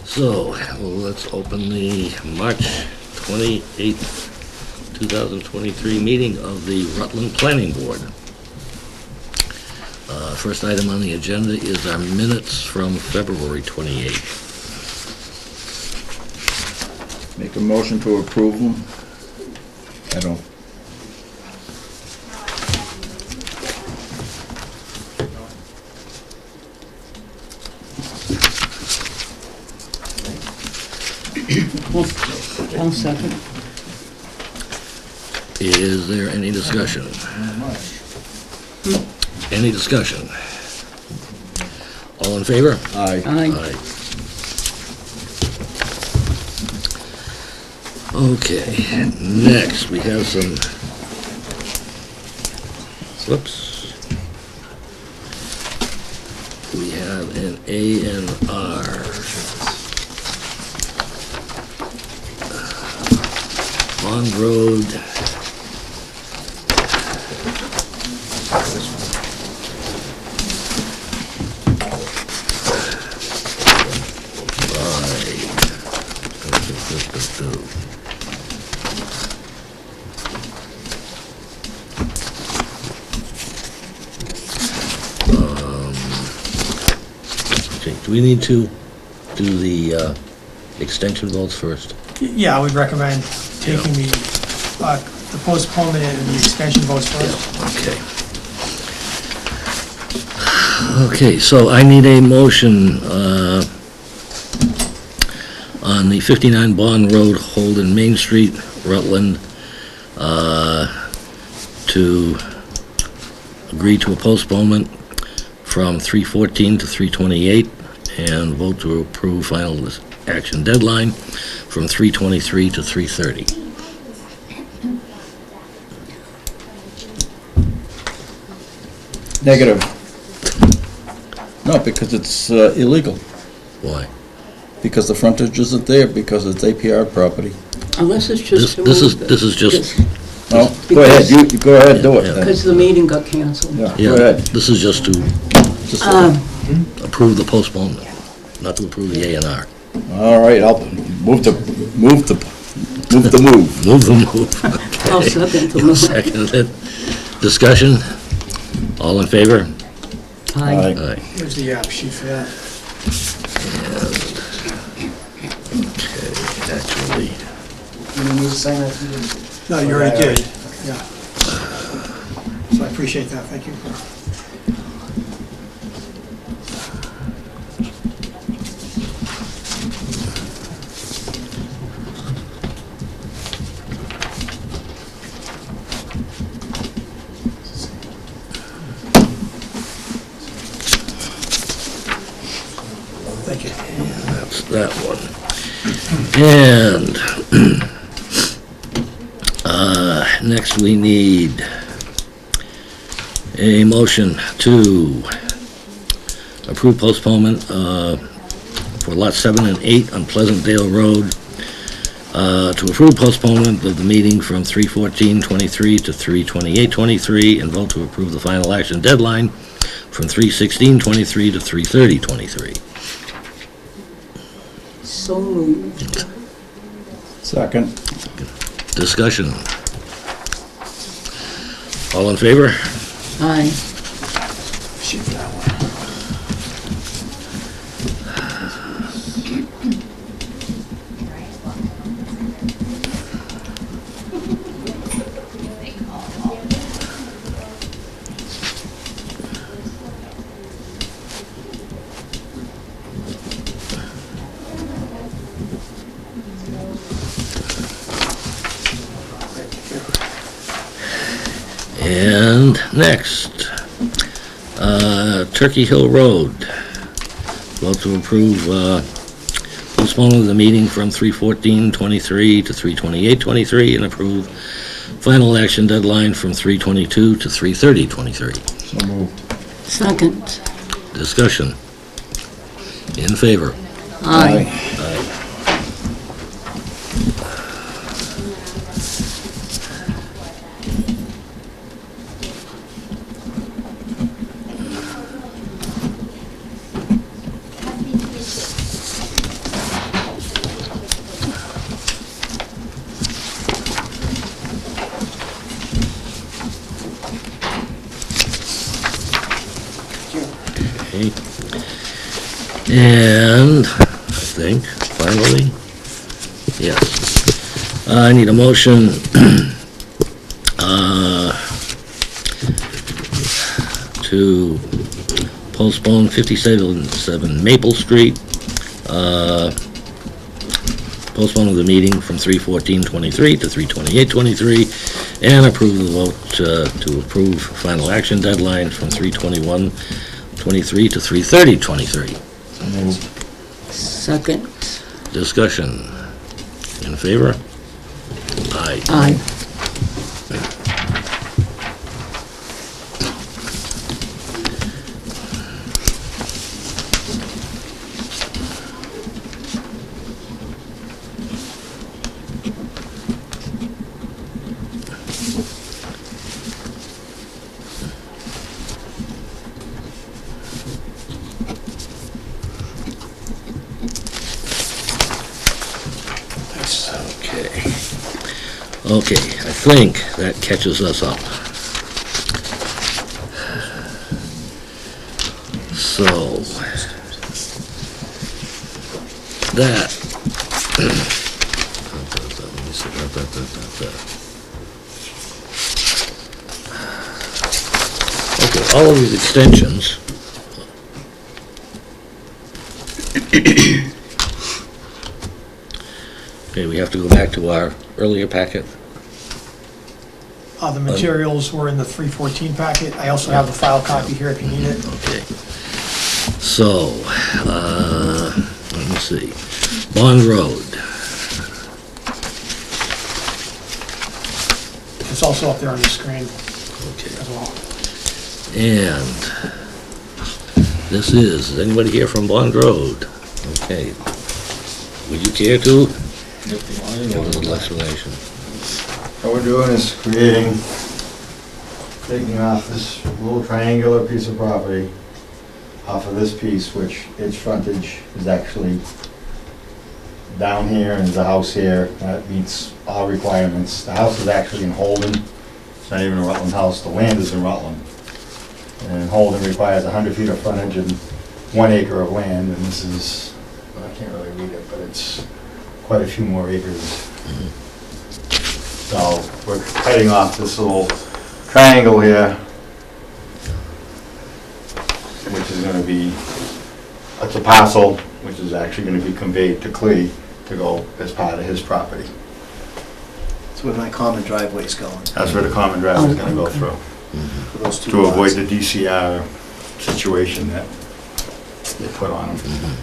So, let's open the March 28th, 2023 meeting of the Rutland Planning Board. First item on the agenda is our minutes from February 28th. Make a motion to approve them. I don't. I'll second. Is there any discussion? Any discussion? All in favor? Aye. Aye. Okay, next we have some slips. We have an ANR. Bond Road. Do we need to do the extension votes first? Yeah, I would recommend taking the postponement and the extension votes first. Okay, so I need a motion on the 59 Bond Road, Holden, Main Street, Rutland, to agree to a postponement from 3/14 to 3/28 and vote to approve final action deadline from 3/23 to 3/30. Negative. No, because it's illegal. Why? Because the frontage isn't there, because it's APR property. Unless it's just to This move is just, No, go ahead, you go ahead, do it then. Because the meeting got canceled. Yeah, yeah, go ahead. this is just to Just- approve the postponement, not to approve the ANR. All right, I'll move the move. Move the move. I'll Okay. second the You'll move. second it. Discussion? All in favor? Aye. Aye. Here's the app sheet for that. Okay, actually, No, you already did. Yeah. So I appreciate that, thank you. Thank you. that's that one. And next we need a motion to approve postponement for lots 7 and 8 on Pleasantdale Road, to approve postponement of the meeting from 3/14/23 to 3/28/23 and vote to approve the final action deadline from 3/16/23 to 3/30/23. So moved. Second. Discussion. All in favor? Aye. Sheet for that one. And next, Turkey Hill Road. Vote to approve postponement of the meeting from 3/14/23 to 3/28/23 and approve final action deadline from 3/22 to 3/30/23. So moved. Second. Discussion. In favor? Aye. And I think, finally, yes, I need a motion to postpone 57 Maple Street, postpone of the meeting from 3/14/23 to 3/28/23, and approve the vote to approve final action deadline from 3/21/23 to 3/30/23. Second. Discussion. In favor? Aye. Aye. Okay, I think that catches us up. So, that. Okay, all of these extensions. Okay, we have to go back to our earlier packet. The materials were in the 314 packet. I also have the file copy here if you need it. Okay. So, let me see. Bond Road. It's also up there on the screen Okay. as well. And this is anybody here from Bond Road? Okay. Would you care to? Give a little explanation. What we're doing is taking off this little triangular piece of property off of this piece, which its frontage is actually down here, and there's a house here that meets all requirements. The house is actually in Holden. It's not even a Rutland house. The land is in Rutland. And Holden requires 100 feet of frontage and 1 acre of land, and this is, well, I can't really read it, but it's quite a few more acres. So we're cutting off this little triangle here, which is gonna be, it's a parcel, which is actually gonna be conveyed to Clee to go as part of his property. That's where my common driveway's going, That's where the common driveway is gonna go through, for those two to avoid lots. the DCR situation that they put on them.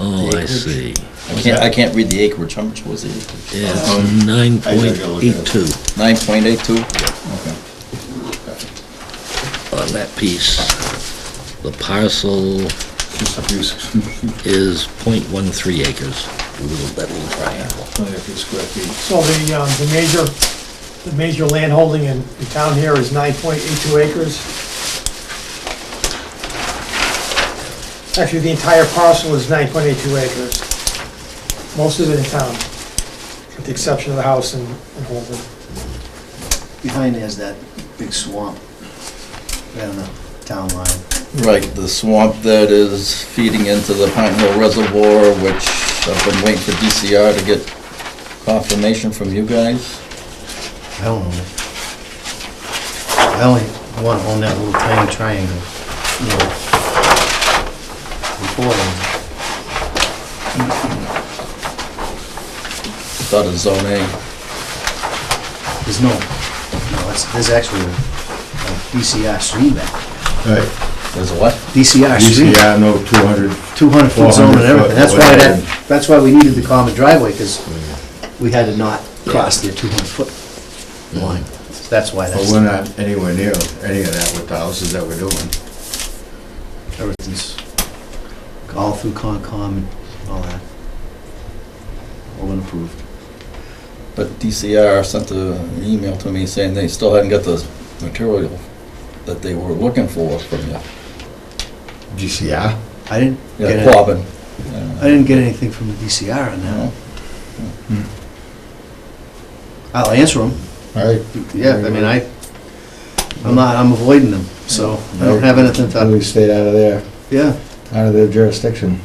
Oh, I see. I can't read the acreage. How much was the acreage? It's 9.82 9.82? on that piece. The parcel is 0.13 acres. That little triangle. So the major land holding in the town here is 9.82 acres. Actually, the entire parcel is 9.82 acres. Most of it in town, with the exception of the house in Holden. Behind there's that big swamp, right on the town line. Right, the swamp that is feeding into the Pine Hill Reservoir, which I've been waiting for DCR to get confirmation from you guys. I don't know. I only want to own that little tiny triangle, you know. Before then. Thought of Zone A. There's there's actually a DCR stream back. Right. There's a what? DCR stream. DCR, no 200. 200-foot zone and 400 everything. That's foot, why whatever. that's why we needed the common driveway, because we had to not cross their 200-foot line. That's why But that's, we're not anywhere near any of that with the houses that we're doing. everything's all through Concom and all that. All been approved. But DCR sent an email to me saying they still hadn't got the material that they were looking for from you. DCR? I didn't get Yeah, it. Quabbin. I didn't get anything from the DCR on that. No. I'll answer them. All right. Yeah, I mean, I'm avoiding them, so I don't have anything We to, stayed out of there, yeah. out of their jurisdiction.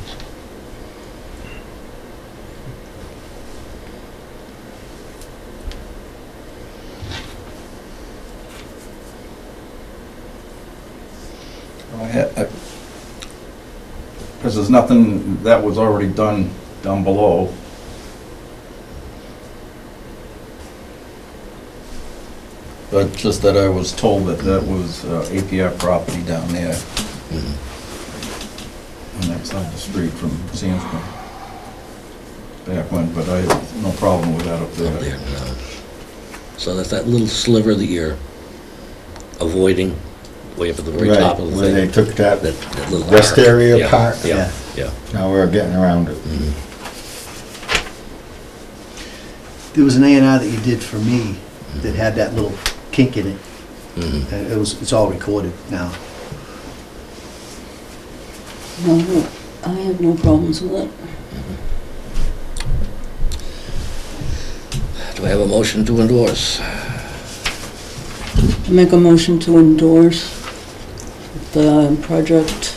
Because there's nothing that was already done down below. But just that I was told that that was APR property down there. On that side of the street from Sandstorm. Back when, but I have no problem with that up Up there. there, no. So that's that little sliver that you're avoiding, way up at the very Right, top of the where they thing. took that That little rest arc. area Yeah, part. Yeah, yeah. Now we're getting around it. Mhm. There was an A&R that you did for me that had that little kink in it. Mhm. And it's all recorded now. No, I have no problems with it. Do I have a motion to endorse? I make a motion to endorse the project.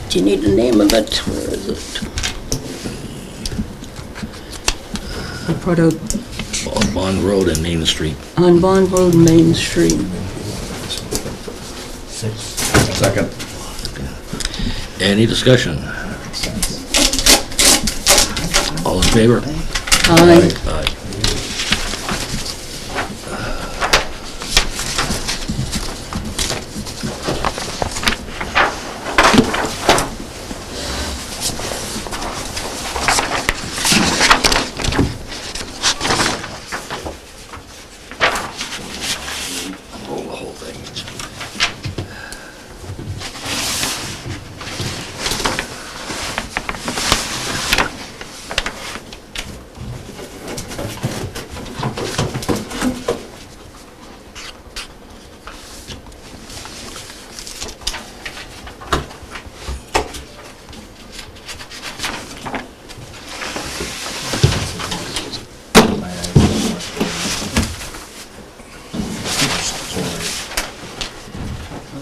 Do you need the name of it? Where is it? The product Bond Road and Main Street. on Bond Road, Main Street. Second. Any discussion? All in favor? Aye. Aye. Roll the whole thing.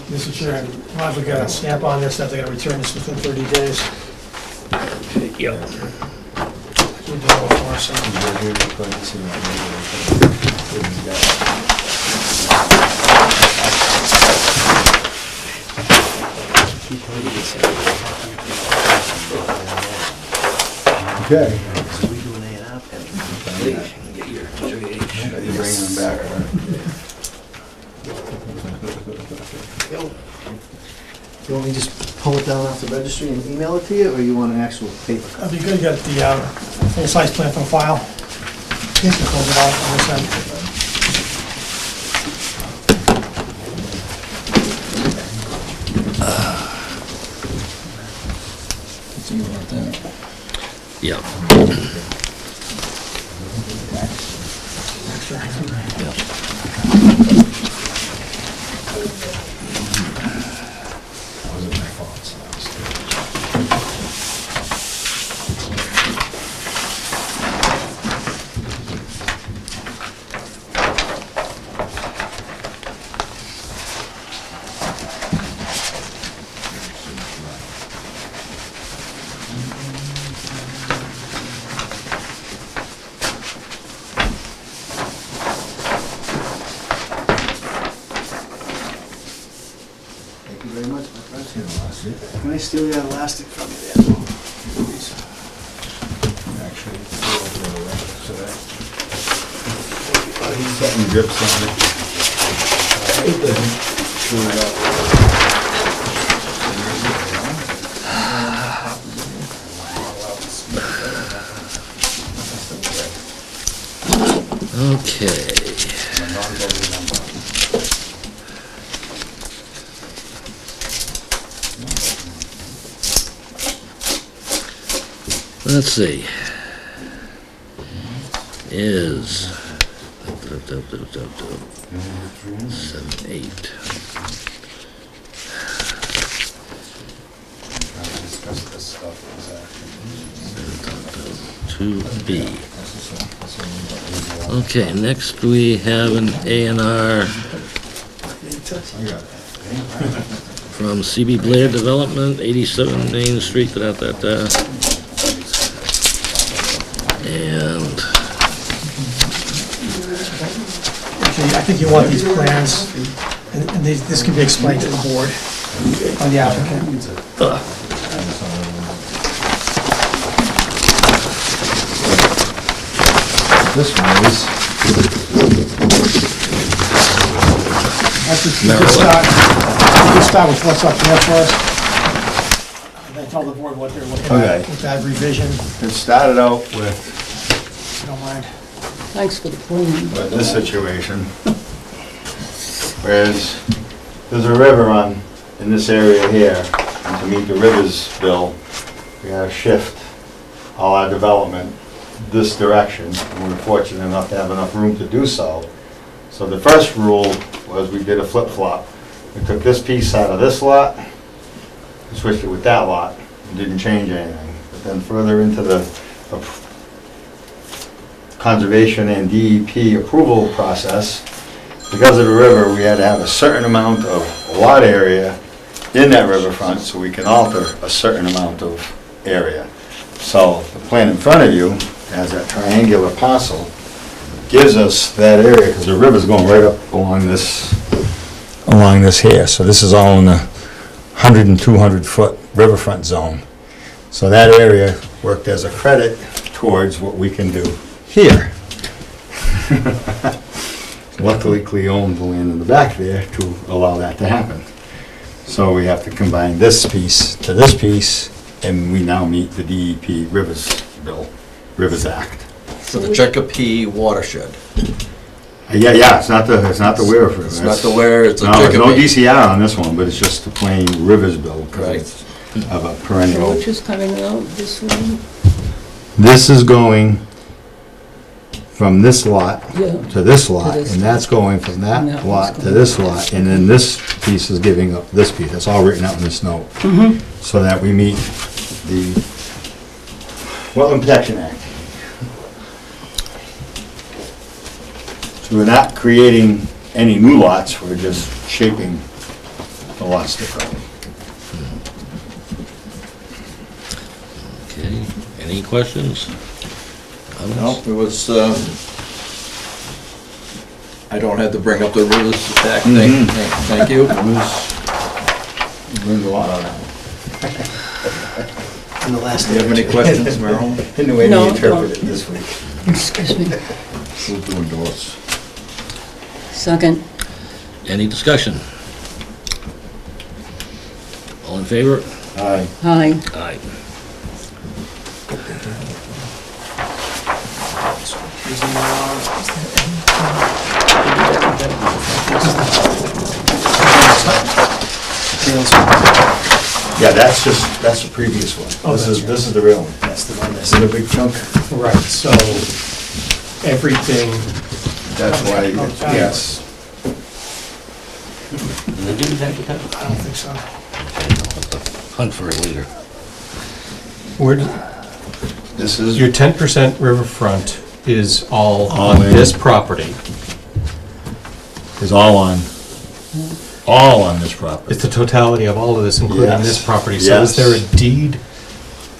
Mr. Chair, if we got a stamp on this, that they're gonna return this within 30 days. Yep. We'll do it for us, Okay. So we do an A&R pen. Get your JH. You bring them back, right? You want me to just pull it down off the registry and email it to you, or you want an actual paper copy? That'd be good, get the full-size plan from file. Yes, we'll close it out on this end. See about that. Yep. Thank you very much, my friend. Can I steal that elastic from you there? Something drips on it. Okay. Let's see. Is 7, 8. Discuss this. 2B. Okay, next we have an A&R from CB Blair Development, 87 Main Street, And Actually, I think you want these plans, and this can be explained to the board on the applicant. This one is, You can start with what's up there first, and then tell the board what they're looking Okay. at with that revision, it started out with if you don't mind. Thanks for the plan. this situation. Whereas there's a river in this area here, and to meet the river's bill, we gotta shift all our development this direction. And we're fortunate enough to have enough room to do so. So the first rule was we did a flip-flop. We took this piece out of this lot, and switched it with that lot, and didn't change anything. But then further into the conservation and DEP approval process, because of the river, we had to have a certain amount of lot area in that riverfront so we can alter a certain amount of area. So the plan in front of you has that triangular parcel, gives us that area, because the river's going right up along this here. So this is all in the 100 and 200 foot riverfront zone. So that area worked as a credit towards what we can do here. Luckily, Cleo owned the land in the back there to allow that to happen. So we have to combine this piece to this piece, and we now meet the DEP Rivers Bill, Rivers Act. For the Chicopee watershed. Yeah, it's not the Ware River. It's not the Ware, it's a No, there's no Chicopee. DCR on this one, but it's just the plain Rivers Bill, because Right. it's of a perennial. Which is coming out this way? This is going from this lot Yeah. to this lot, To this and that's going from And that that lot one's to this lot, and then this piece is giving up this piece. That's all written out in this note. So that we meet the Wetland Protection Act. So we're not creating any new lots, we're just shaping the lots differently. Okay, any questions? No, it was, I don't have to bring up the Rivers Act thing. Thank you. Learned a lot on that. In the last. Do you have any questions, Marilyn? In the way No, we interpret no. it this week. Excuse me. Move to endorse. Second. Any discussion? All in favor? Aye. Aye. Aye. Yeah, that's the previous one. Oh, This that's is the real one. That's the one This is a big chunk. Right, so everything, That's why, yes. They didn't have to have I don't think so. hunt for it later. This is, Your 10% riverfront is all All on in. this property. is all on this property. It's the totality of all of this, including Yes. this property. So is there a Yes. deed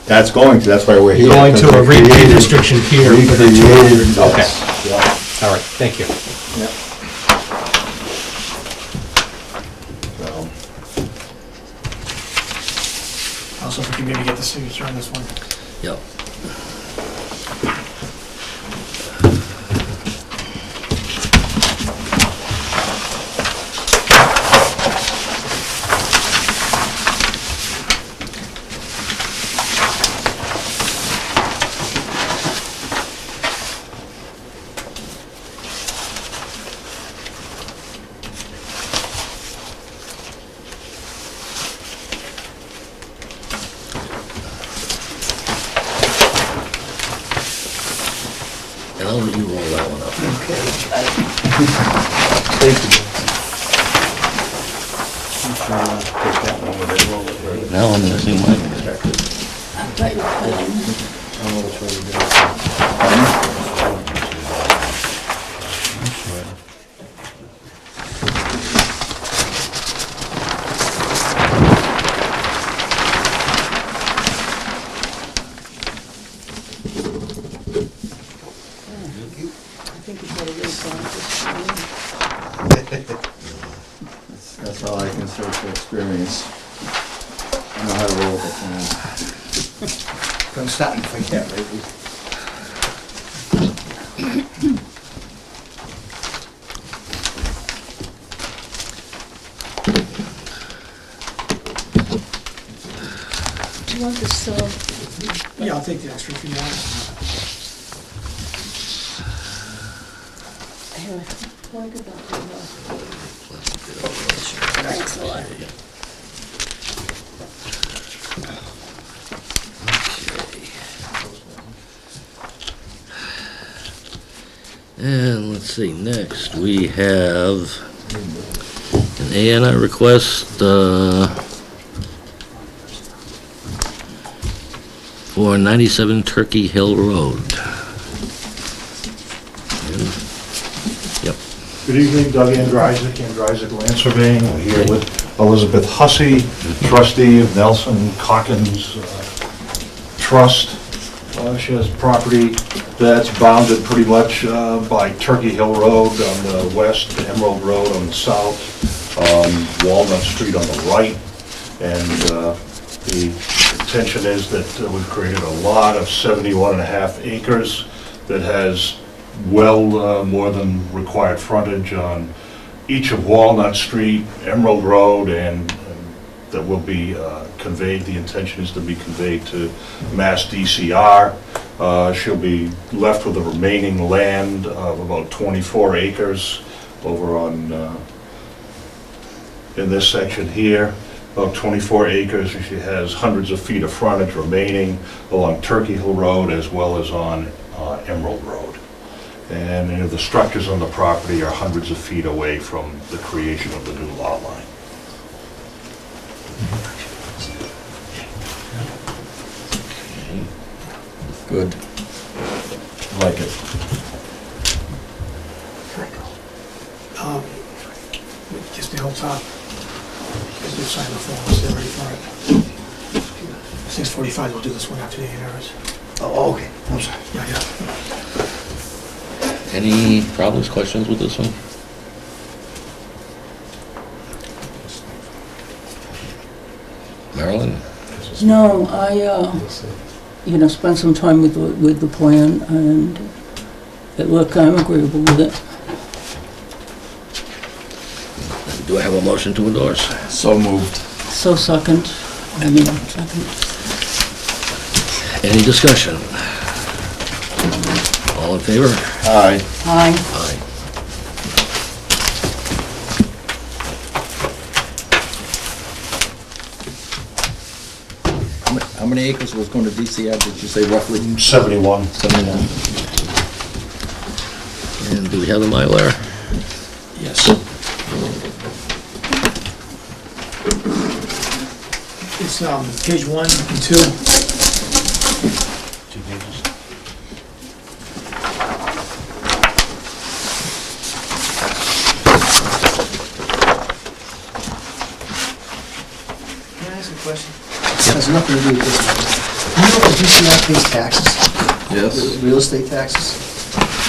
That's why we're here. going to a because we redeed created- restriction here? We for the created, Okay, yes, yeah. all right, thank you. So, Also, if we can maybe get the signature on this one. Yep. And I'll let you roll that one up. take that one with it, roll it right. Now I'm gonna see mine. I've got your pen. I don't know which way to go. I think you've got a little bit. That's all I can say for experience. I know how to roll with it. I'm starting to forget lately. Do you want this, Yeah, I'll take the extra if you want. here, why go back to the... Thanks a lot. And let's see, next we have an ANR request for 97 Turkey Hill Road. Yep. Good evening, Doug Andrysik Land Surveying. We're here with Elizabeth Hussey, trustee of Nelson Calkins Trust. She has property that's bounded pretty much by Turkey Hill Road on the west, Emerald Road on the south, Walnut Street on the right. And the intention is that we've created a lot of 71.5 acres that has well more than required frontage on each of Walnut Street, Emerald Road, and that will be conveyed. The intention is to be conveyed to Mass DCR. She'll be left with the remaining land of about 24 acres over on, in this section here, about 24 acres. She has hundreds of feet of frontage remaining along Turkey Hill Road as well as on Emerald Road. And any of the structures on the property are hundreds of feet away from the creation of the new lot line. Good. Like it. Just the Hilltop. Because they've signed the forms, they're ready for it. 6:45, we'll do this one after the ANRs. Oh, okay, I'm sorry. Yeah. Any problems, questions with this one? Marilyn? No, I, spent some time with the plan, and I'm agreeable with it. Do I have a motion to endorse? So moved. So second. Any discussion? All in favor? Aye. Aye. Aye. How many acres was going to DCR, did you say roughly? 71. 71. And do we have the Mylar? Yes. It's page 1 and 2. 2 pages. Can I ask a question? This has nothing to do with this one. Do you know if the DCR pays taxes? Yes. Real estate taxes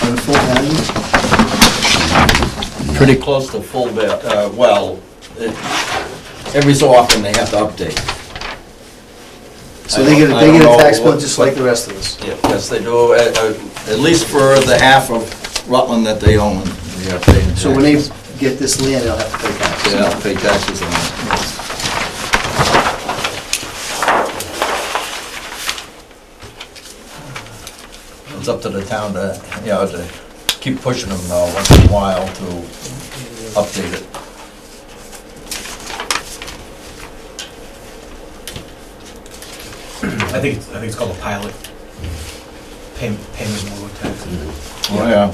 on the full value? Pretty close to full, every so often they have to update. So they get I don't know a tax bill what- just like the rest of us? Yes, they do, at least for the half of Rutland that they own, they have to pay taxes. So when they get this land, they'll have to pay taxes? Yeah, pay taxes on it. It's up to the town to, to keep pushing them once in a while to update it. I think it's called a pilot. Payment in lieu of tax. Oh, yeah.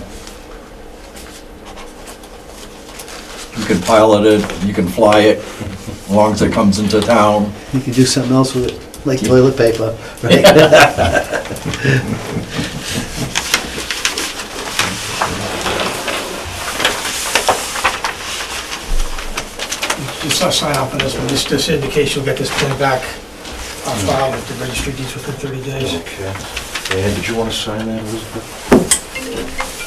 You can pilot it, you can fly it, as long as it comes into town. You could do something else with it. Like toilet paper, right? Just sign off on this one, this indicates you'll get this pin back on file with the registry deeds within 30 days. Okay. And did you want to sign that, Elizabeth?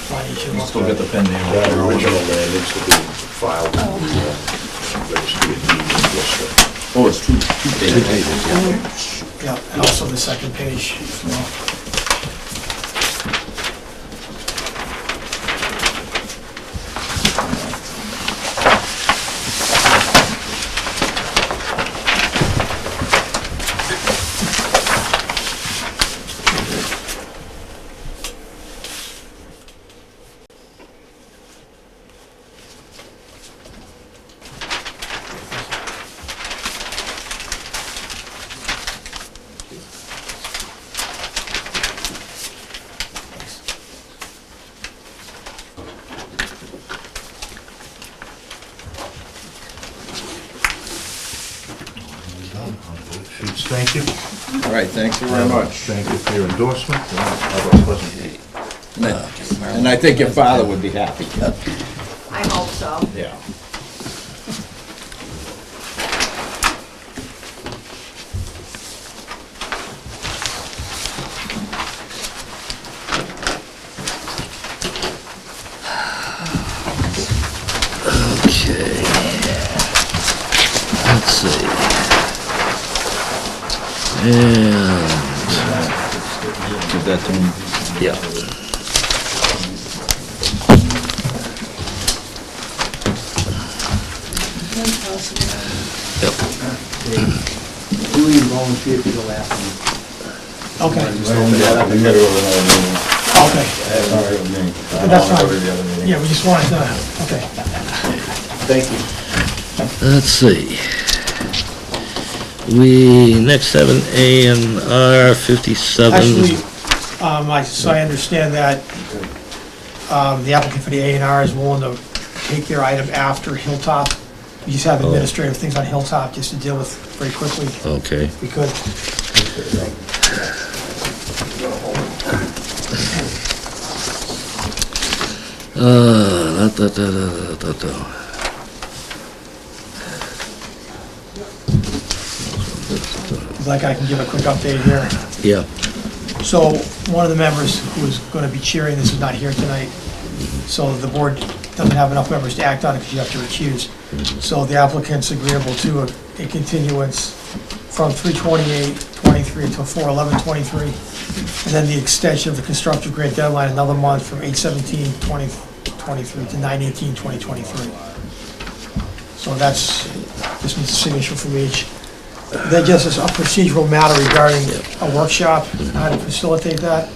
Sign each of them. Still get the pen name. That original land needs to be filed. Registry of Deeds, yes, Oh, it's two pages. Yeah, and also the second page as well. Sheets, thank you. All right, thanks very much. Thank you for your endorsement. Have a pleasant day. And I think your father would be happy. I hope so. Yeah. Okay. Let's see. And, Give that to him. yeah. Yep. Do we volunteer to go after them? Okay, We gotta go to another meeting. okay, That's all right with me. I That's don't wanna go fine. to the other meeting. yeah, we just wanted to, okay. Thank you. Let's see. We, next have an ANR 57. Actually, so I understand that the applicant for the A&R is willing to take their item after Hilltop. We just have administrative things on Hilltop just to deal with very quickly. Okay. We could. Da, da, da, da, da, da. Like I can give a quick update here. Yeah, So one of the members who is going to be chairing this is not here tonight. So the board doesn't have enough members to act on it because you have to recuse. So the applicant's agreeable to a continuance from 3/28/23 until 4/11/23. And then the extension of the construction grant deadline another month from 8/17/2023 to 9/18/2023. So that's, this needs a signature from each. Then just as a procedural matter regarding a workshop, how to facilitate that,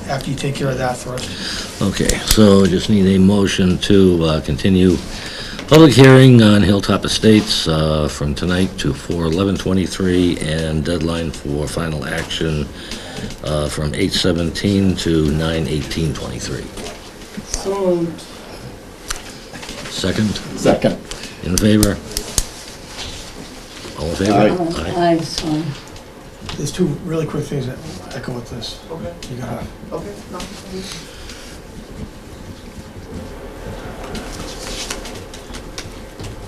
after you take care of that first. okay, so just need a motion to continue public hearing on Hilltop Estates from tonight to 4/11/23 and deadline for final action from 8/17 to 9/18/23. So moved. Second, Second. in favor? All in favor? Aye, so, There's two really quick things that echo with this. Okay, You gotta, okay, no.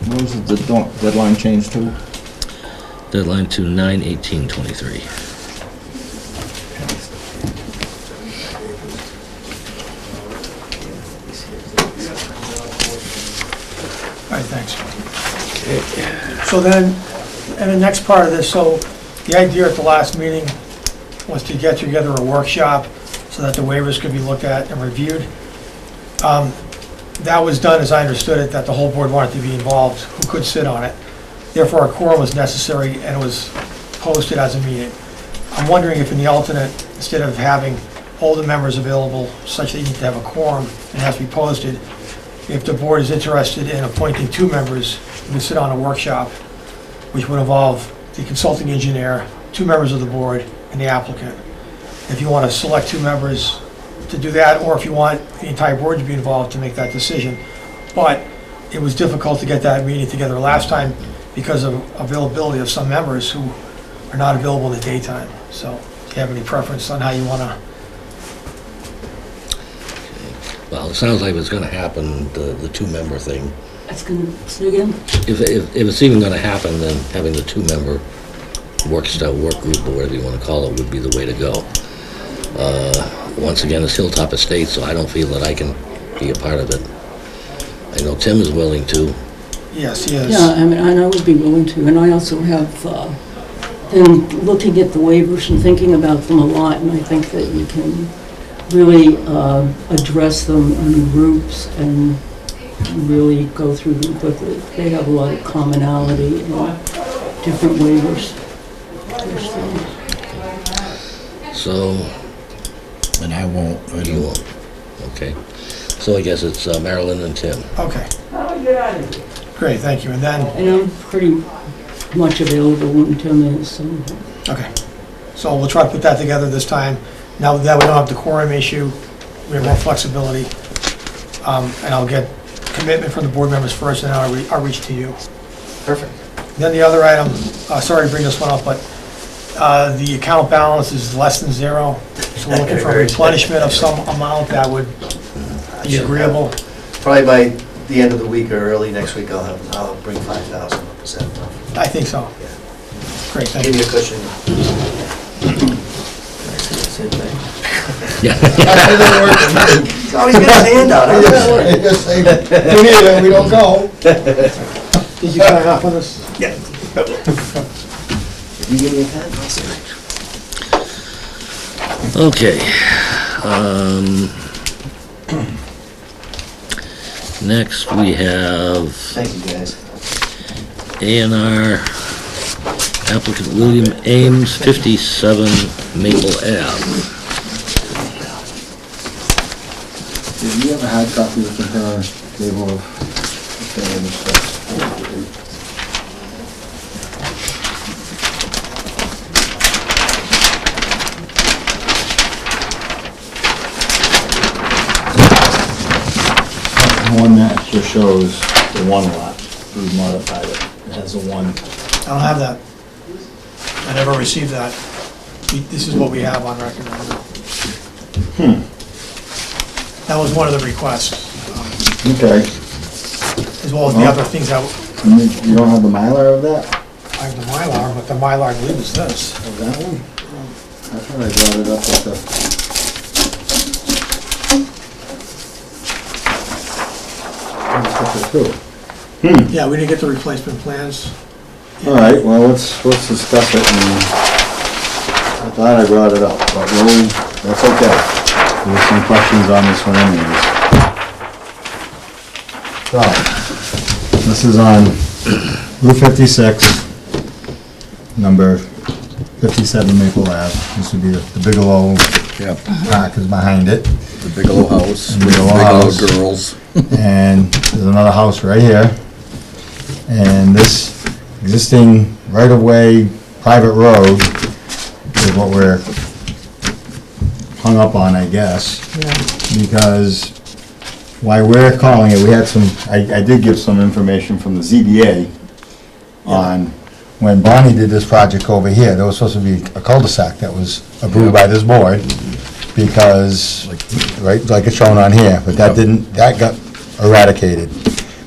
What was the deadline change to? Deadline to 9/18/23. all right, thanks. So then, and the next part of this, so the idea at the last meeting was to get together a workshop so that the waivers could be looked at and reviewed. That was done, as I understood it, that the whole board wanted to be involved, who could sit on it. Therefore, a quorum was necessary and it was posted as a meeting. I'm wondering if in the alternate, instead of having all the members available such that you need to have a quorum and it has to be posted, if the board is interested in appointing two members who can sit on a workshop, which would involve the consulting engineer, two members of the board, and the applicant. If you want to select two members to do that, or if you want the entire board to be involved to make that decision. But it was difficult to get that meeting together last time because of availability of some members who are not available in the daytime. So if you have any preference on how you want to, Well, it sounds like it's gonna happen, the two-member thing. That's gonna, say again? If it's even gonna happen, then having the two-member work group, or whatever you wanna call it, would be the way to go. Once again, it's Hilltop Estate, so I don't feel that I can be a part of it. I know Tim is willing to. yes, he is. Yeah, I mean, and I would be willing to, and I also have been looking at the waivers and thinking about them a lot, and I think that you can really address them in groups and really go through them quickly. They have a lot of commonality and different waivers. So, And I won't. you won't. Okay. So I guess it's Marilyn and Tim. Okay. Great, thank you. And then, And I'm pretty much available when Tim is, so. okay. So we'll try to put that together this time. Now that we don't have the quorum issue, we have more flexibility. And I'll get commitment from the board members first, and then I'll reach to you. Perfect. Then the other item, sorry to bring this one up, but the account balance is less than zero. So we're looking for a replenishment of some amount that would be agreeable. Probably by the end of the week or early next week, I'll bring 5,000 up to 7,000. I think so. Yeah. Great, thank Give you. you a cushion. Yeah. Oh, he's got his hand out. We just say, we need it, we don't go. Did you sign off on this? Yeah. You give me a pen, I'll sign. Okay. Next, we have Thank you, guys. ANR applicant William Ames, 57 Maple Ave. Did you ever have copies of her table of stuff? One that just shows the one lot, we modified it, it has a one. I don't have that. I never received that. This is what we have on record. That was one of the requests, Okay. as well as the other things that, You don't have the Mylar of that? I have the Mylar, but the Mylar I believe is this. Of that one? I thought I brought it up with the... Yeah, we didn't get the replacement plans. All right, well, let's discuss it, and I thought I brought it up, but that's okay. There's some questions on this one anyways. So, this is on Route 56, number 57 Maple Ave. This would be the Bigelow Yep, Park is behind it. the Bigelow house, The with Bigelow Bigelow house. girls. And there's another house right here. And this existing right-of-way private road is what we're hung up on, I guess. Because why we're calling it, we had some, I did give some information from the ZBA on when Bonnie did this project over here, there was supposed to be a cul-de-sac that was approved by this board because, right, like it's shown on here, but that didn't, that got eradicated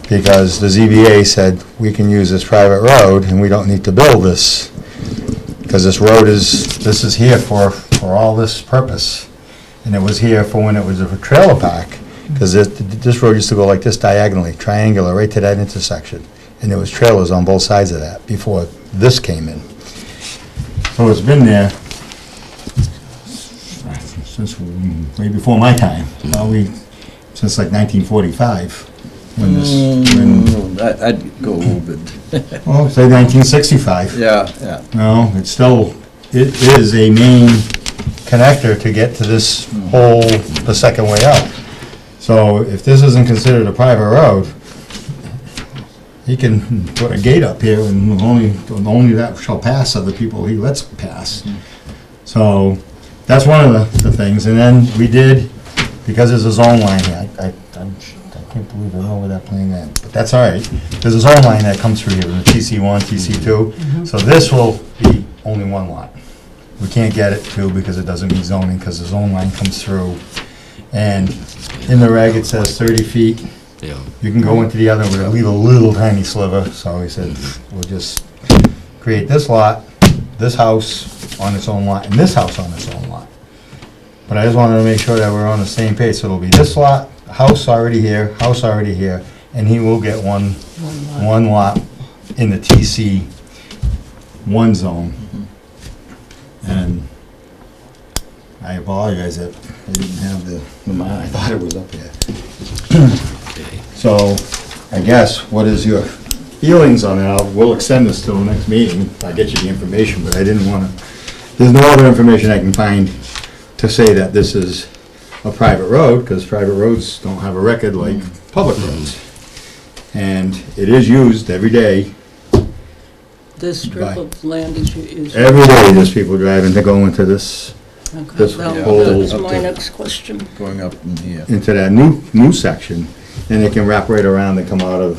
because the ZBA said we can use this private road and we don't need to build this because this road this is here for all this purpose. And it was here for when it was a trailer park, because this road used to go like this diagonally, triangular, right to that intersection. And there was trailers on both sides of that before this came in. So it's been there since way before my time, probably since like 1945. When this, I'd go a little bit. well, say 1965. Yeah. No, it is a main connector to get to this whole, the second way out. So if this isn't considered a private road, he can put a gate up here and only that shall pass other people he lets pass. So that's one of the things. And then we did, because there's a zone line here, I can't believe I don't know where that plane is, but that's all right. There's a zone line that comes through here, the TC1, TC2. So this will be only one lot. We can't get it two because it doesn't meet zoning, because the zone line comes through. And in the reg, it says 30 feet. Yeah. You can go into the other, but leave a little tiny sliver, so he said, we'll just create this lot, this house on its own lot, and this house on its own lot. But I just wanted to make sure that we're on the same page, so it'll be this lot, house already here, and he will get one lot in the TC one zone. And I apologize that I didn't have the amount, I thought it was up there. Okay. So, I guess, what is your feelings on it? We'll extend this till the next meeting, I'll get you the information, but I didn't wanna, there's no other information I can find to say that this is a private road, because private roads don't have a record like public roads. And it is used every day. This strip of land is. Every day there's people driving to go into this, Okay, this well, whole- that's my next question. Going up in here. into that new section, and they can wrap right around and come out of,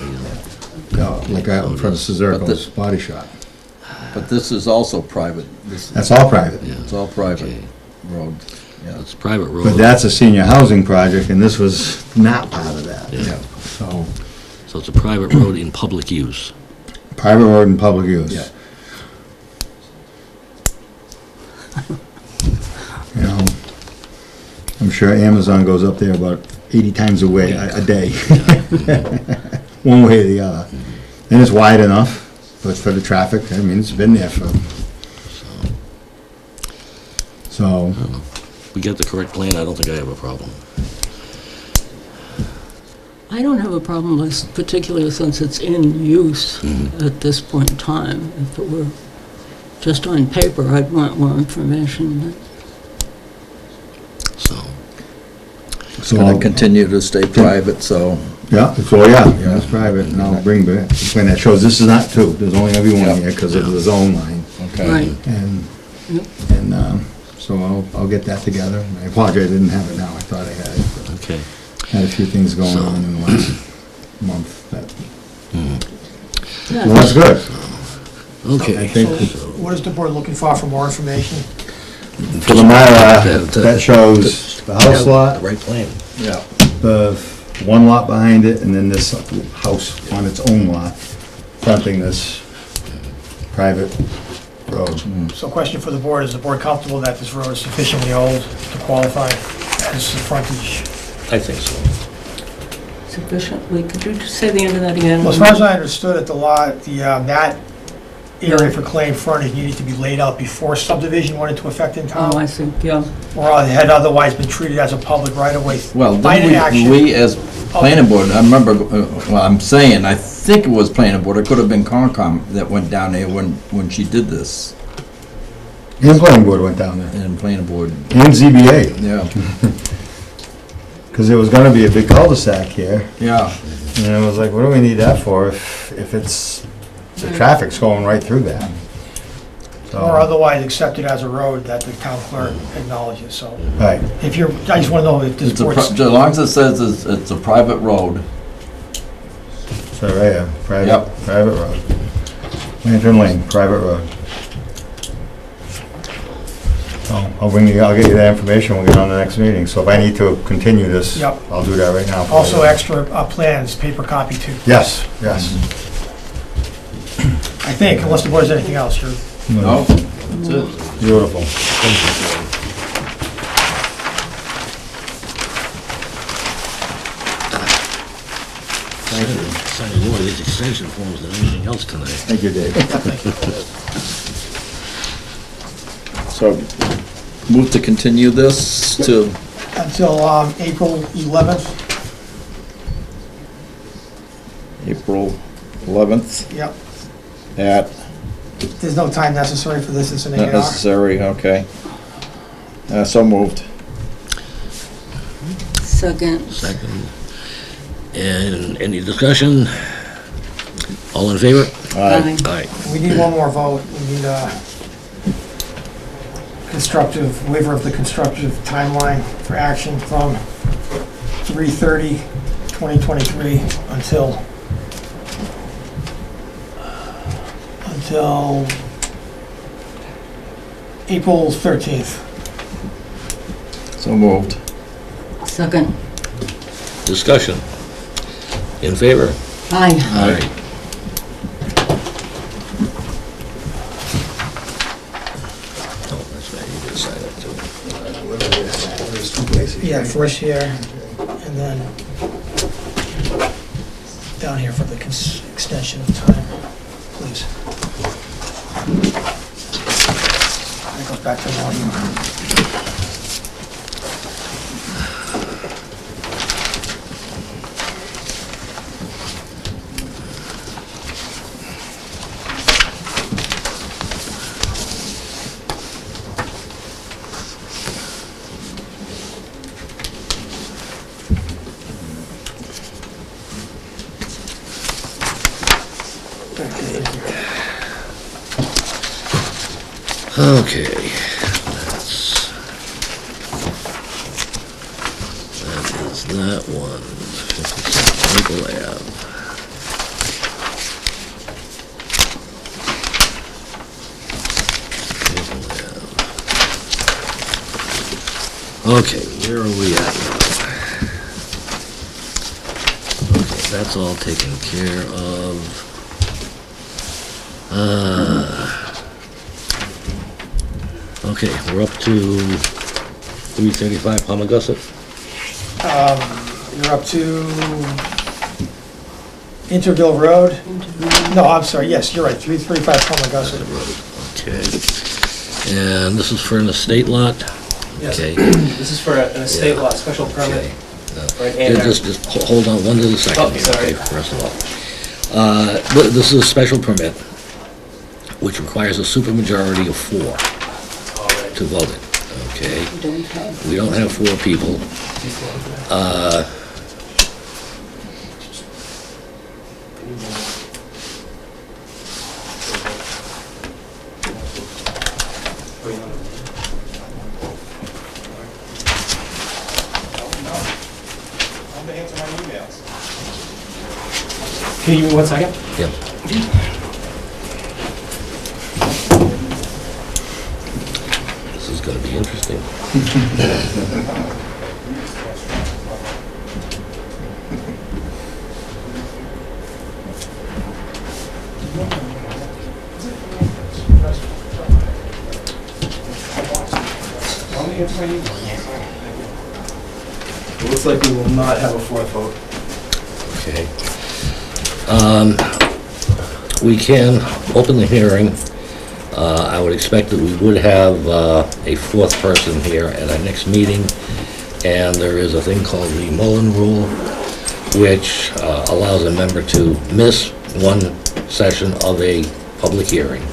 like out in front of Cizerco's body shop. But this is also private. That's all private. Yeah. It's all private Okay. road. Yeah. It's a private road. But that's a senior housing project, and this was not part of that. Yeah. So, So it's a private road in public use. private road and public use. Yeah. You know, I'm sure Amazon goes up there about 80 times a day. One way or the other. And it's wide enough, but for the traffic, I mean, it's been there for, so, We get the correct plan, I don't think I have a problem. I don't have a problem with, particularly since it's in use at this point in time. If it were just on paper, I'd want more information. So, It's gonna continue to stay private, so. yeah, it's private, and I'll bring back the plan that shows this is not two, there's only gonna be one here because of the zone line. Okay. Right. And, Yep. so I'll get that together. I apologize, I didn't have it now, I thought I had it. but okay. Had a few things going on in the last month that, Yeah, well, that's good. Okay. I think So what is the board looking for more information? for the Mylar, that shows the house The lot, right plan. Yeah. the one lot behind it, and then this house on its own lot, fronting this private road. So question for the board, is the board comfortable that this road is sufficiently old to qualify as frontage? I think so. sufficiently, could you just say the end of that again? Well, as far as I understood it, the lot, that area for claim frontage needed to be laid out before subdivision went into effect in Oh, I town, see, yeah. or it had otherwise been treated as a public right-of-way. Well, By didn't inaction. we as planning board, I remember, well, I'm saying, I think it was planning board, it could have been Concom that went down there when she did this, And planning board went down there, and planning board, and ZBA, yeah, because there was gonna be a big cul-de-sac here, yeah. and I was like, what do we need that for if it's, the traffic's going right through that? So, Or otherwise accepted as a road that the town clerk acknowledges, so. right, If you're, I just want to know if this It's a, board's... as long as it says it's a private road, so right here, Yep. private road. Lantern Lane, private road. So, I'll get you that information when we get on the next meeting, so if I need to continue this, Yep. I'll do that right now. for Also you. extra plans, paper copy too. Yes, yes. I think, unless the board has anything else, you're... no, that's it. Beautiful. Thank you. Signing more of these extension forms than anything else tonight. Thank you, Dave. So, move to continue this to, Until April 11th. April 11th Yep. at, There's no time necessary for this, it's an not A&R. necessary, okay. So moved. Second. Second. And any discussion? All in favor? Aye. Aye. We need one more vote. We need a constructive, waiver of the constructive timeline for action from 3/30/2023 until April 13th. So moved. Second. Discussion. In favor? Aye. Aye. Oh, that's right, you did sign it too. There's two places. Yeah, first here, and then down here for the extension of time, please. That goes back to volume. Okay, that is that one, 57 Maple Ave. Maple Ave. Okay, where are we at now? Okay, that's all taken care of. Okay, we're up to 335 Pommogussett. You're up to Intervale Road? No, I'm sorry, yes, you're right, 335 Pommogussett. Okay. And this is for an estate lot? Yes. Okay. This is for an estate Yeah. lot special permit Okay. for an A&R. Just hold on one little second Oh, here, sorry. okay, first of all. This is a special permit, which requires a supermajority of 4 All right. to vote it, okay? We don't have. We don't have 4 people. Can you give me 1 second? Yep. This is gonna be interesting. It looks like we will not have a 4th vote. Okay. We can open the hearing. I would expect that we would have a 4th person here at our next meeting, and there is a thing called the Mullen Rule, which allows a member to miss one session of a public hearing,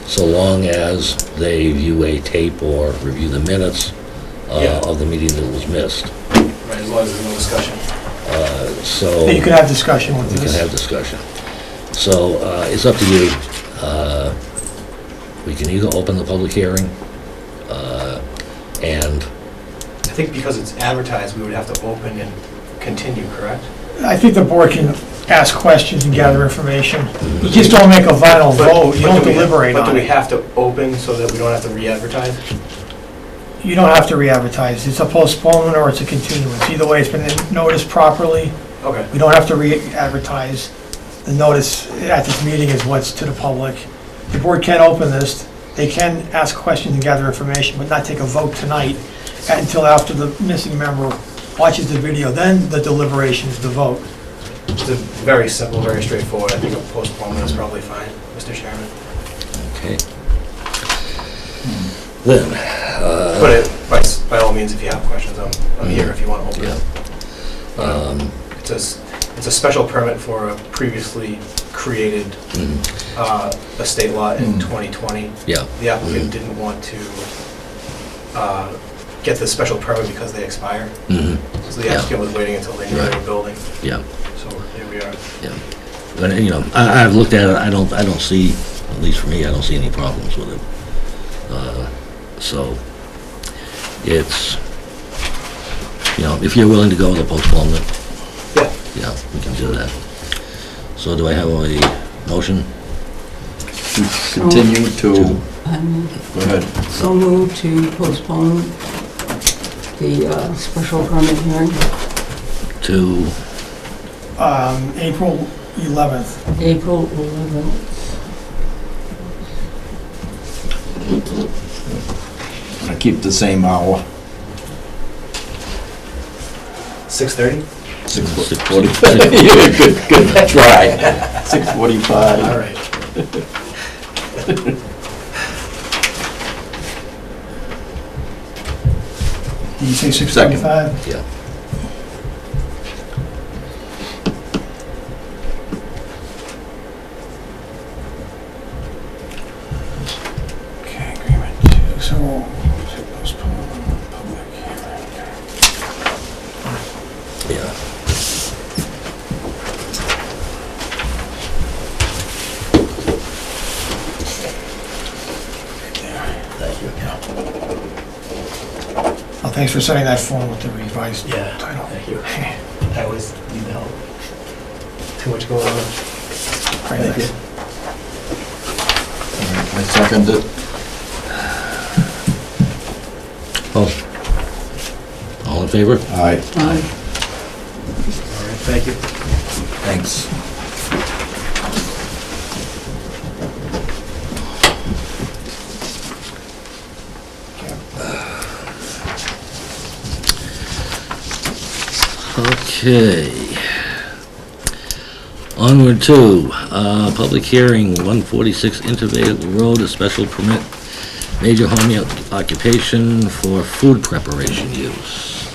so long as they view a tape or review the minutes Yeah. of the meeting that was missed. Right, as long as there's no discussion. So... You can have discussion with We this. can have discussion. So, it's up to you. We can either open the public hearing, and, I think because it's advertised, we would have to open and continue, correct? I think the board can ask questions and gather information. You just don't make a final vote, you don't deliberate But do on we it. have to open so that we don't have to re-advertise? You don't have to re-advertise, it's a postponement or it's a continuance. Either way, it's been noticed properly, Okay. we don't have to re-advertise. The notice at this meeting is what's to the public. The board can open this, they can ask questions and gather information, but not take a vote tonight until after the missing member watches the video, then the deliberation is the vote. It's very simple, very straightforward. I think a postponement is probably fine, Mr. Chairman. okay. Then, But by all means, if you have questions, I'm here if you want to open yeah. it. It's a special permit for a previously created estate lot in 2020. Yeah. The applicant didn't want to get the special permit because they expire. So the Yeah. applicant was waiting until they knew they were building. Yeah, So here we are. yeah. But, you know, I've looked at it, I don't see, at least for me, I don't see any problems with it. So, it's, you know, if you're willing to go with a postponement, Yeah. yeah, we can do that. So do I have a motion? Continue to I'm Go ahead. so moved to postpone the special permit hearing, To, April 11th. April 11th. I keep the same hour. 6:30? 6:45. Yeah, good try. 6:45. All right. Did you say 6:45? yeah. Okay, agreement two, so postpone public hearing. Yeah. Thank you. Oh, thanks for sending that form with the revised Yeah, title. thank you. I always need the help. Too much going on. Very nice. I second it. All in favor? Aye. Aye. All right, thank you. Thanks. Okay. Onward to, public hearing, 146 Intervale Road, a special permit, major home occupation for food preparation use.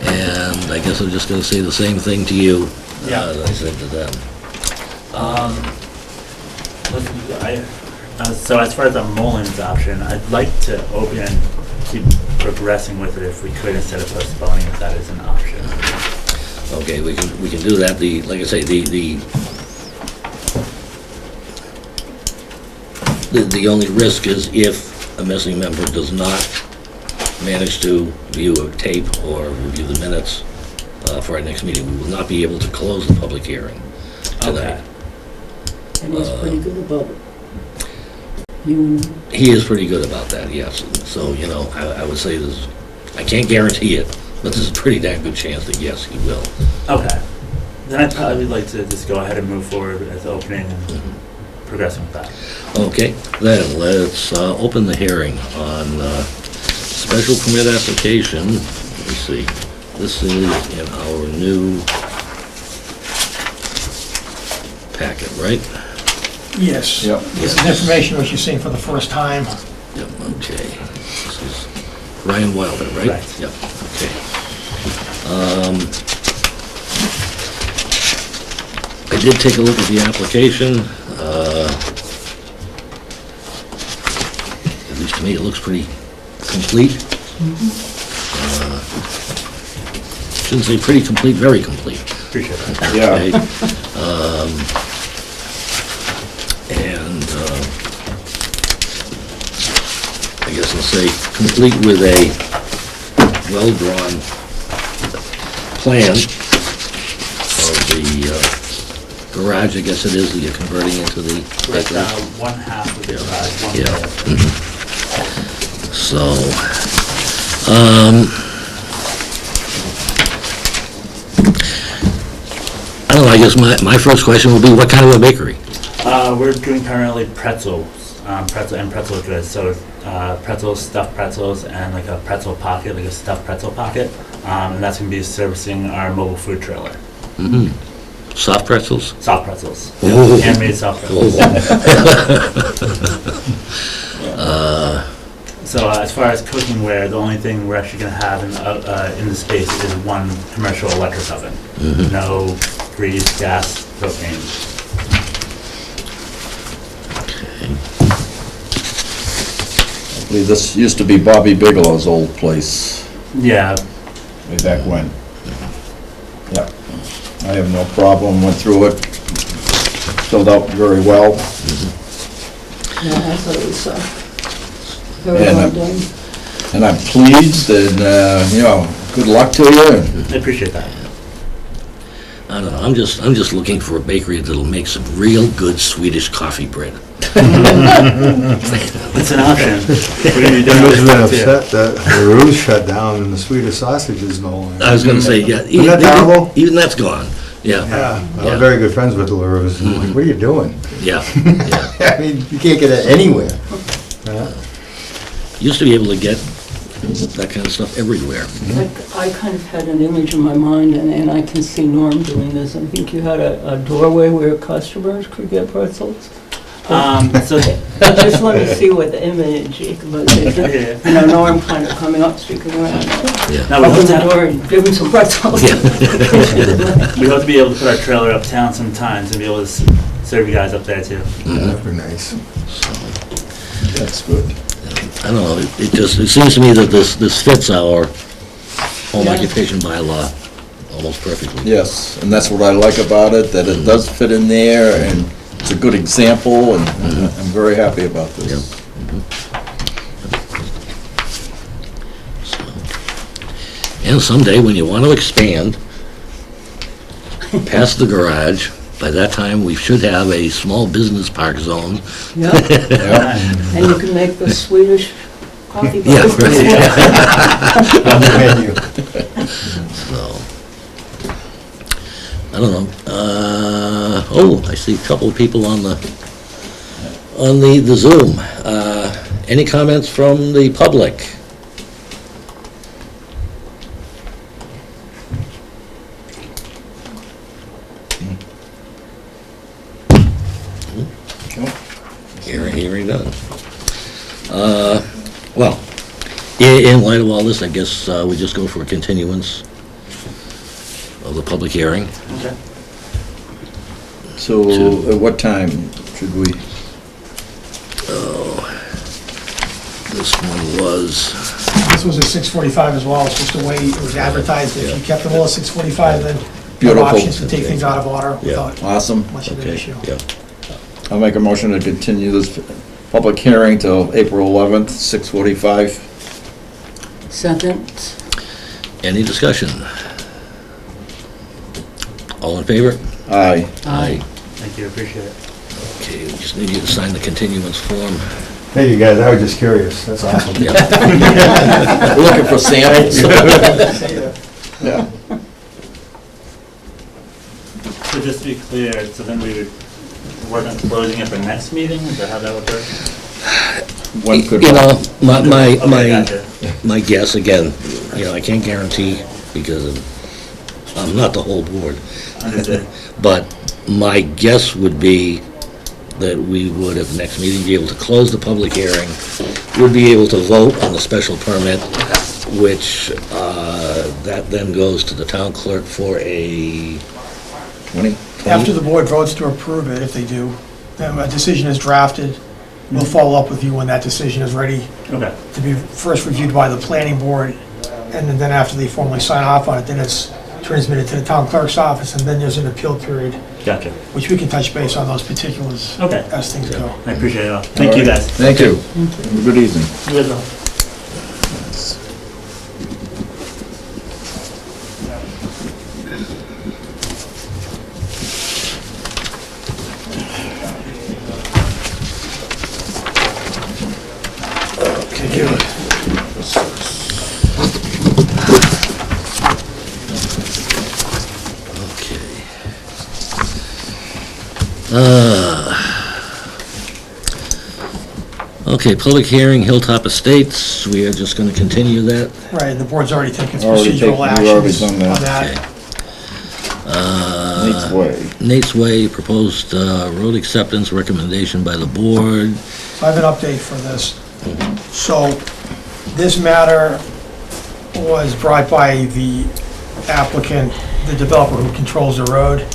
And I guess I'm just gonna say the same thing to you, Yeah. as I said to them. So as far as the Mullins option, I'd like to open, keep progressing with it if we could, instead of postponing, if that is an option. Okay, we can do that. Like I say, the only risk is if a missing member does not manage to view a tape or review the minutes for our next meeting, we will not be able to close the public hearing tonight. And he's pretty good about you. He is pretty good about that, yes. So, you know, I would say this, I can't guarantee it, but there's a pretty damn good chance that yes, he will. Okay. Then I'd probably like to just go ahead and move forward as opening and progressing with that. Okay, then let's open the hearing on special permit application. Let me see. This is in our new packet, right? Yes. Yep. This is information which you're seeing for the first time. Yep, okay. This is Ryan Wilder, right? Right. Yep, okay. I did take a look at the application. At least to me, it looks pretty complete. Shouldn't say pretty complete, very complete. Appreciate that. Yeah. Okay. And I guess I'll say complete with a well-drawn plan of the garage, I guess it is, that you're converting into the Right, bedroom. one half of the garage, one Yeah. bed. So, I don't know, I guess my first question would be, what kind of a bakery? We're doing primarily pretzels, pretzel goods, so pretzels, stuffed pretzels, and like a pretzel pocket, like a stuffed pretzel pocket, and that's going to be servicing our mobile food trailer. Mm-hmm. Soft pretzels? Soft pretzels, Oh. handmade soft pretzels. So as far as cookware, the only thing we're actually going to have in the space is one commercial electric oven. Mhm. No grease, gas, propane. I believe this used to be Bobby Bigelow's old place, Yeah, way back when. Yep. I have no problem, went through it, filled out very well. Yeah, I thought it was very And, well done. And I'm pleased, and, you know, good luck to you. I appreciate that. I don't know, I'm just looking for a bakery that'll make some real good Swedish coffee bread. It's an option. We're gonna be They doing must have been it too. upset that the Ruse shut down and the Swedish sausage is no longer. I was gonna say, yeah. Isn't that terrible? Even that's gone, yeah. Yeah, Yeah. I'm very good friends with the LaRue's. I'm like, what are you doing? Yeah. I mean, you can't get it anywhere. Yeah. Used to be able to get that kind of stuff everywhere. I kind of had an image in my mind, and I can see Norm doing this. I think you had a doorway where customers could get pretzels. So, Just let me see what the image was. okay. You know, Norm kind of coming up, sticking around. Yeah. Now, we hope Open the to, door and give him some pretzels. we hope to be able to put our trailer uptown sometimes and be able to serve you guys up there too. That'd be nice. That's good. I don't know, it seems to me that this fits our home Yeah. occupation bylaw almost perfectly. Yes, and that's what I like about it, that it does fit in there, and it's a good example, and I'm very happy about Yeah. this. And someday, when you want to expand past the garage, by that time, we should have a small business park zone. Yeah, Yeah. and you can make the Swedish coffee. Yeah, bars. right. On the menu. So, I don't know. Oh, I see a couple of people on the Zoom. Any comments from the public? Hearing none. Well, in light of all this, I guess we just go for a continuance of the public hearing. Okay. So, at what time should we? This one was, This was at 6:45 as well, it's just the way it was advertised. If you kept them all at 6:45, then you have Beautiful. options to take things out of order Yeah. without Awesome. much of an okay, issue. yeah. I'll make a motion to continue this public hearing till April 11th, 6:45. Second, Any discussion? All in favor? Aye. Aye. Thank you, appreciate it. Okay, we just need you to sign the continuance form. Hey, you guys, I was just curious. That's awesome. Yeah. We're looking for samples. Yeah. So just to be clear, so then we would work on closing it for next meeting, is that how that would work? One could. You know, Okay, my gotcha. guess, again, you know, I can't guarantee because I'm not the whole board. Understood. But my guess would be that we would, at the next meeting, be able to close the public hearing, would be able to vote on the special permit, which, that then goes to the town clerk for a 20? After the board votes to approve it, if they do, then a decision is drafted. We'll follow up with you when that decision is ready Okay, to be first reviewed by the planning board, and then after they formally sign off on it, then it's transmitted to the town clerk's office, and then there's an appeal period, gotcha. which we can touch base on those particulars Okay, as things go. I appreciate it all. Thank you, guys. Thank you. Have a good evening. You as well. Okay. Okay, public hearing, Hilltop Estates, we are just gonna continue that. Right, the board's already taken Already procedural taken- we've already actions done on that. that. Nate's Way. Nate's Way, proposed road acceptance recommendation by the board. So I have an update for this. So this matter was brought by the applicant, the developer who controls the road.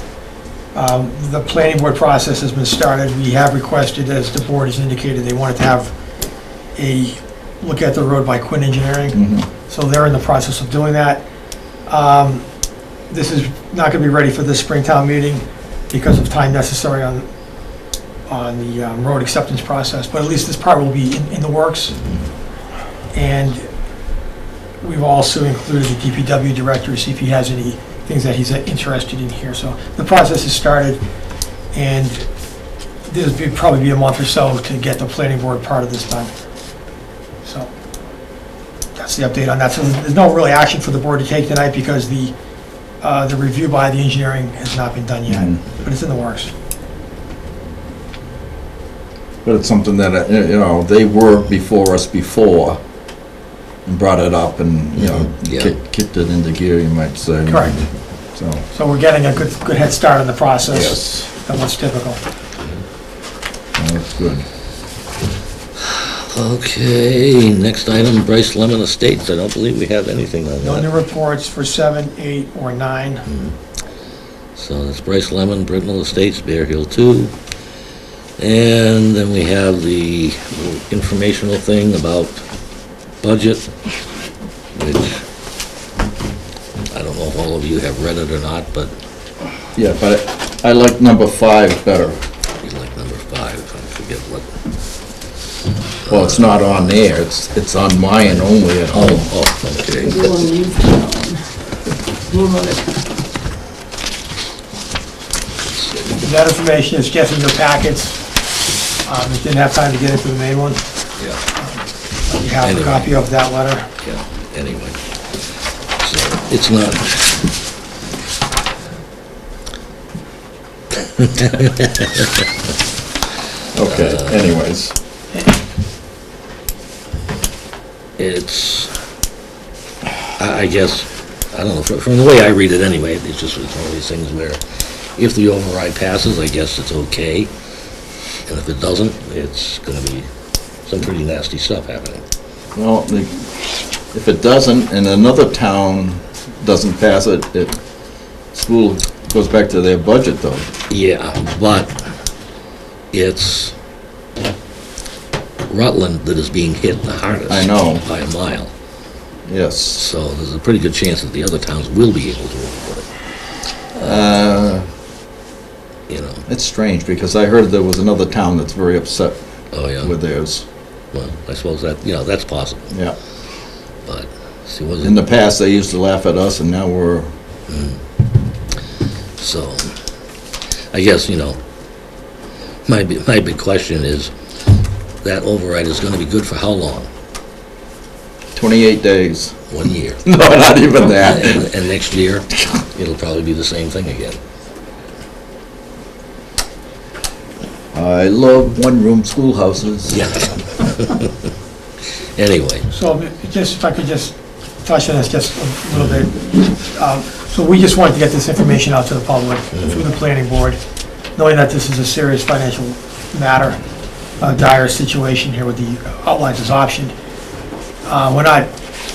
The planning board process has been started. We have requested, as the board has indicated, they wanted to have a look at the road by Quinn Engineering. So they're in the process of doing that. This is not going to be ready for this Springtown meeting because of time necessary on the road acceptance process, but at least this part will be in the works. And we've also included the DPW director to see if he has any things that he's interested in here. So the process has started, and there'll probably be a month or so to get the planning board part of this done. So that's the update on that. So there's no really action for the board to take tonight because the review by the engineering has not been done yet, but it's in the works. But it's something that, you know, they were before us before and brought it up and, you know, Yeah. kicked it into gear, you might say. Correct. So, So we're getting a good head start on the process. yes, Than what's typical. that's good. Okay, next item, Brice Lemon Estates. I don't believe we have anything on No new that. reports for 7, 8, or 9. So that's Brice Lemon, Brintnal Estates, Bear Hill 2. And then we have the little informational thing about budget, which I don't know if all of you have read it or not, but Yeah, but I like number 5 better. you like number 5, I forget what. Well, it's not on there, it's on mine only at home. Okay. You want to leave town. You want to- That information is just in your packets. It didn't have time to get into the main one. Yeah, You have a Anyway. copy of that letter. yeah, anyway. So, it's not, Okay, anyways. it's, I guess, I don't know, from the way I read it anyway, it's just, it's one of these things where if the override passes, I guess it's okay. And if it doesn't, it's gonna be some pretty nasty stuff happening. Well, if it doesn't, and another town doesn't pass it, school goes back to their budget though. Yeah, but it's Rutland that is being hit the hardest. I know. By a mile. Yes. So there's a pretty good chance that the other towns will be able to afford it. You know, It's strange, because I heard there was another town that's very upset oh yeah, with theirs. well, I suppose that, you know, that's possible, Yeah. but, see, In wasn't, the past, they used to laugh at us, and now we're, so, I guess, you know, my big question is, that override is gonna be good for how long? 28 days. 1 year. No, not even that. And next year, it'll probably be the same thing again. I love one-room schoolhouses. Yeah. Anyway, So if I could just touch on this just a little bit. So we just wanted to get this information out to the public through the planning board, knowing that this is a serious financial matter, a dire situation here with the outlines as optioned.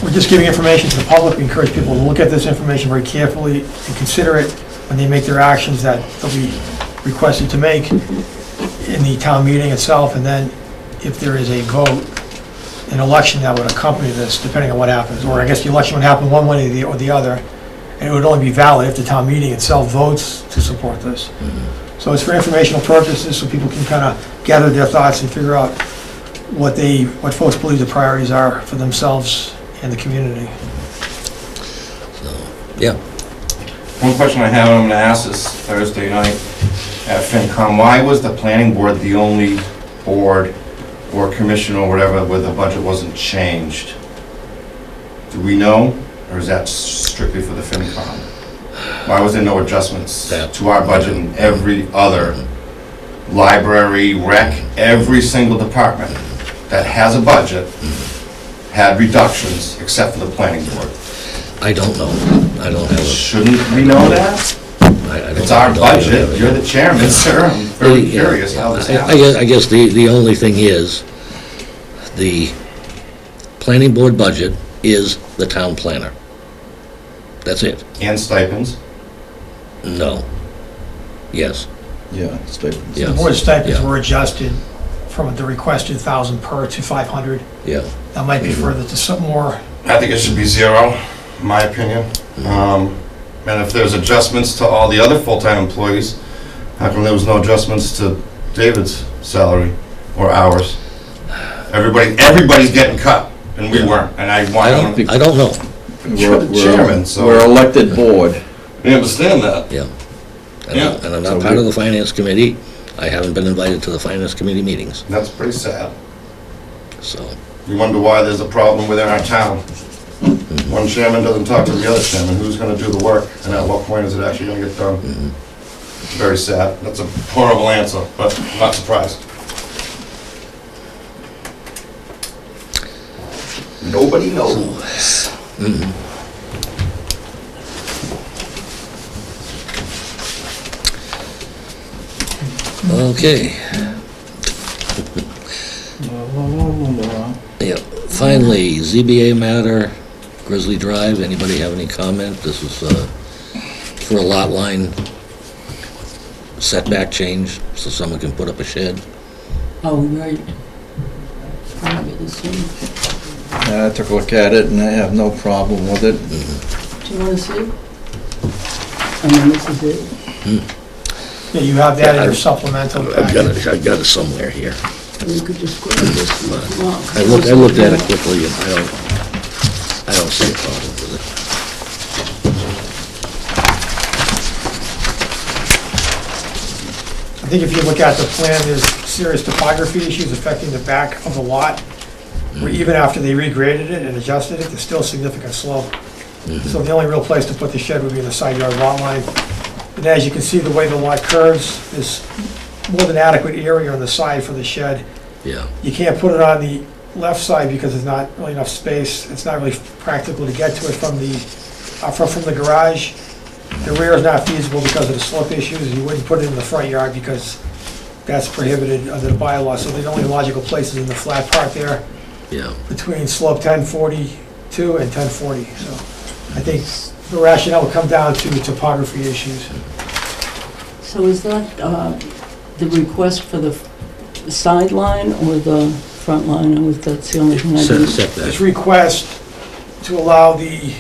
We're just giving information to the public. We encourage people to look at this information very carefully and consider it when they make their actions that they'll be requested to make in the town meeting itself, and then if there is a vote, an election that would accompany this, depending on what happens, or I guess the election would happen one way or the other, and it would only be valid if the town meeting itself votes to support this. So it's for informational purposes, so people can kind of gather their thoughts and figure out what folks believe the priorities are for themselves and the community. so, yeah. One question I have, and I'm gonna ask this Thursday night at FinCom, why was the planning board the only board or commission or whatever where the budget wasn't changed? Do we know, or is that strictly for the FinCom? Why was there no adjustments to our budget and every other library, rec, every single department that has a budget had reductions except for the planning board? I don't know. I don't have a. Shouldn't we know that? I don't- It's our I don't have budget, it. you're the chairman, sir, I'm very Yeah, curious how this I happened. guess the only thing is, the planning board budget is the town planner. That's it. And stipends, No. Yes. Yeah, stipends. Yes. The board stipends Yeah. were adjusted from the requested 1,000 per to 500. Yeah. That might be further to some more. I think it should be 0, in my opinion. And if there's adjustments to all the other full-time employees, how come there was no adjustments to David's salary or ours? Everybody's getting cut, and we weren't, and I I want to... don't know. You're the chairman, so... We're elected board, I understand that. Yeah. Yeah. And I'm So not part of the finance committee. I haven't been invited to the finance committee meetings, That's pretty sad. so. You wonder why there's a problem within our town. One chairman doesn't talk to the other chairman, who's gonna do the work, and at what point is it actually gonna get done? It's very sad. That's a horrible answer, but I'm not surprised. Nobody knows. Okay. Yeah, finally, ZBA matter, Grizzly Drive, anybody have any comment? This was for a lot line setback change, so someone can put up a shed. Oh, right. Remember this one? Yeah, I took a look at it and I have no problem with it. Do you want to see? I mean, this is it. Yeah, you have that in your supplemental package. I've got it somewhere here. You could just grab this one if you want. I looked at it quickly, and I don't see a problem with it. I think if you look at the plan, there's serious topography issues affecting the back of the lot, where even after they regraded it and adjusted it, there's still significant slope. So the only real place to put the shed would be in the side yard lot line. And as you can see, the way the lot curves, there's more than adequate area on the side for the shed. Yeah, You can't put it on the left side because there's not really enough space. It's not really practical to get to it from the garage. The rear is not feasible because of the slope issues. You wouldn't put it in the front yard because that's prohibited under the bylaw. So the only logical place is in the flat part there yeah. between slope 1042 and 1040. So I think the rationale will come down to topography issues. So is that the request for the sideline or the front line? Or that's the only thing I didn't... Setback. This request to allow the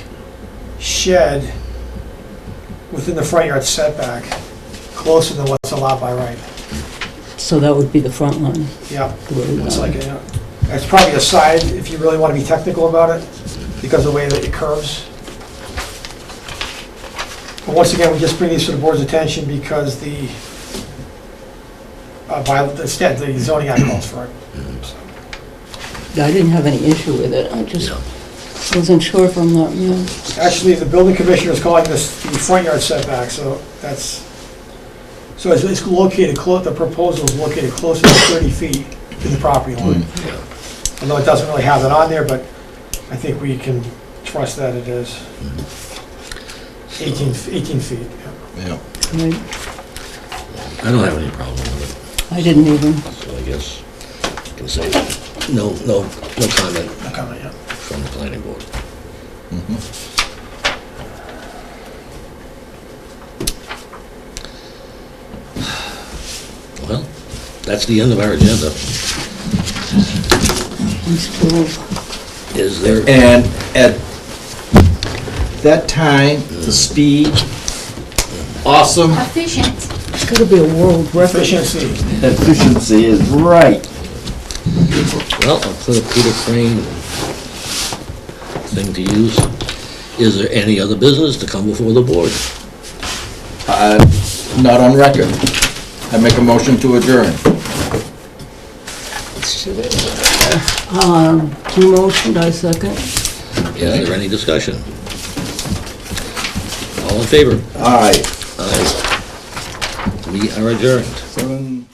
shed within the front yard setback closer than what's allowed by right. So that would be the front line? Yeah, the way looks that- like it, yeah. It's probably a side, if you really want to be technical about it, because of the way that it curves. But once again, we just bring these to the board's attention because the zoning act calls for it. So, I didn't have any issue with it, I just Yeah. wasn't sure from that, you know. actually, the building commissioner is calling this the front yard setback, so that's, so it's located, the proposal is located closer to 30 feet to the property line. Although it doesn't really have it on there, but I think we can trust that it is 18 feet. Yeah. Yeah. Right. I don't have any problem with I didn't even. it, so I guess I can say no comment No comment, yeah. from the planning board. Well, that's the end of our agenda. I'm still, Is there, And at that time, the speed, awesome, Efficient. it's gotta be a world record. Efficiency. efficiency is right. well, I'll put a Peter Crane thing to use. Is there any other business to come before the board? Not on record. I make a motion to adjourn. He motioned, I second. Is there any discussion? All in favor? Aye. Aye. We are adjourned.